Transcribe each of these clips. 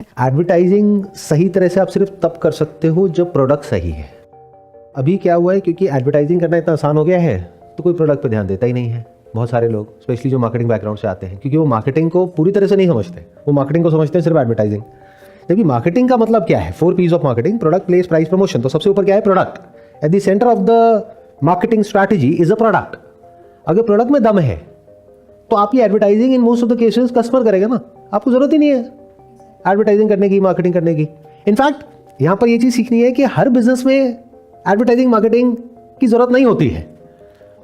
Advertising सही तरह से आप सिर्फ तब कर सकते हो जब प्रोडक्ट सही है। अभी क्या हुआ है, क्योंकि एडवर्टाइजिंग करना इतना आसान हो गया है तो कोई प्रोडक्ट पे ध्यान देता ही नहीं है। बहुत सारे लोग स्पेशली जो मार्केटिंग बैकग्राउंड से आते हैं, क्योंकि वो मार्केटिंग को पूरी तरह से नहीं समझते, वो मार्केटिंग को समझते हैं सिर्फ एडवर्टाइजिंग। जबकि मार्केटिंग का मतलब क्या है, 4 P's of marketing: product, place, price, promotion. तो सबसे ऊपर क्या है? Product. At the centre of the marketing strategy is a product. अगर प्रोडक्ट में दम है तो आपकी advertising in most of the cases customer करेगा ना, आपको जरूरत ही नहीं है एडवर्टाइजिंग करने की, मार्केटिंग करने की। इनफैक्ट यहां पर यह चीज सीखनी है कि हर बिजनेस में एडवर्टाइजिंग मार्केटिंग की जरूरत नहीं होती है।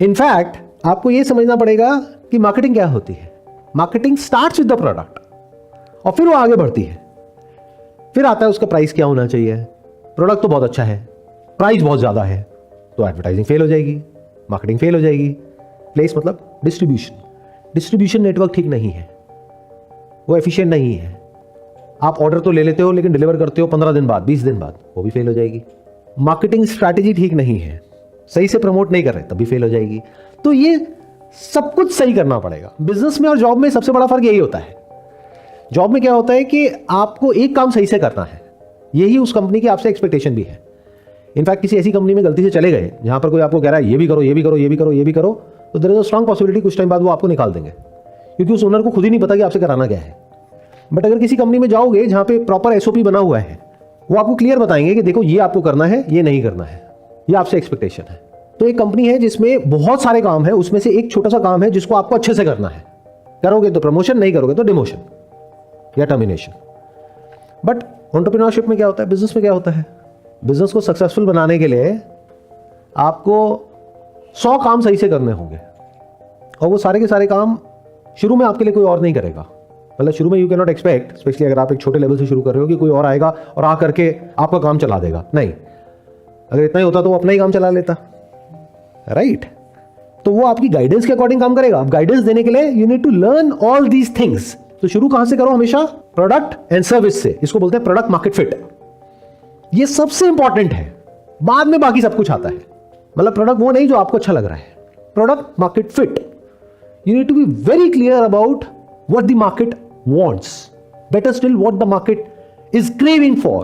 इनफैक्ट आपको यह समझना पड़ेगा कि मार्केटिंग क्या होती है। Marketing starts with the product और फिर वो आगे बढ़ती है। फिर आता है उसका प्राइस क्या होना चाहिए। प्रोडक्ट तो बहुत अच्छा है, प्राइस बहुत ज्यादा है, तो एडवर्टाइजिंग फेल हो जाएगी, मार्केटिंग फेल हो जाएगी। प्लेस मतलब डिस्ट्रीब्यूशन नेटवर्क ठीक नहीं है, वो एफिशिएंट नहीं है। आप ऑर्डर तो ले लेते हो लेकिन डिलीवर करते हो 15 दिन बाद, 20 दिन बाद, वो भी फेल हो जाएगी। मार्केटिंग स्ट्रैटेजी ठीक नहीं है, सही से प्रमोट नहीं कर रहे, तब भी फेल हो जाएगी। तो ये सब कुछ सही करना पड़ेगा। बिजनेस में और जॉब में सबसे बड़ा फर्क यही होता है। जॉब में क्या होता है कि आपको एक काम सही से करना है, यही उस कंपनी की आपसे एक्सपेक्टेशन भी है। इनफैक्ट किसी ऐसी कंपनी में गलती से चले गए जहां पर कोई आपको कह रहा है ये भी करो, ये भी करो, ये भी करो, ये भी करो, तो there is a strong possibility कुछ टाइम बाद वो आपको निकाल देंगे, क्योंकि उस ओनर को खुद ही नहीं पता कि आपसे कराना क्या है। बट अगर किसी कंपनी में जाओगे जहां पे प्रॉपर एसओपी बना हुआ है, वो आपको क्लियर बताएंगे कि देखो ये आपको करना है, ये नहीं करना है, ये आपसे एक्सपेक्टेशन है। तो एक कंपनी है जिसमें बहुत सारे काम है, उसमें से एक छोटा सा काम है जिसको आपको अच्छे से करना है। करोगे तो प्रमोशन, नहीं करोगे तो डिमोशन या टर्मिनेशन। बट एंटरप्रेन्योरशिप में क्या होता है, बिजनेस में क्या होता है, बिजनेस को सक्सेसफुल बनाने के लिए आपको 100 काम सही से करने होंगे, और वो सारे के सारे काम शुरू में आपके लिए कोई और नहीं करेगा। मतलब शुरू में you can not expect, specially अगर आप एक छोटे लेवल से शुरू कर रहे हो, कि कोई और आएगा और आ करके आपका काम चला देगा। नहीं, अगर इतना ही होता तो वो अपना ही काम चला लेता, राइट? तो वो आपकी गाइडेंस के अकॉर्डिंग काम करेगा। अब गाइडेंस देने के लिए you need to learn all these things. तो शुरू कहां से करो? हमेशा प्रोडक्ट एंड सर्विस से। इसको बोलते हैं प्रोडक्ट मार्केट फिट। ये सबसे इंपॉर्टेंट है, बाद में बाकी सब कुछ आता है। मतलब प्रोडक्ट वो नहीं जो आपको अच्छा लग रहा है, product market fit. You need to be very clear about what the market wants, better still what the market is craving for.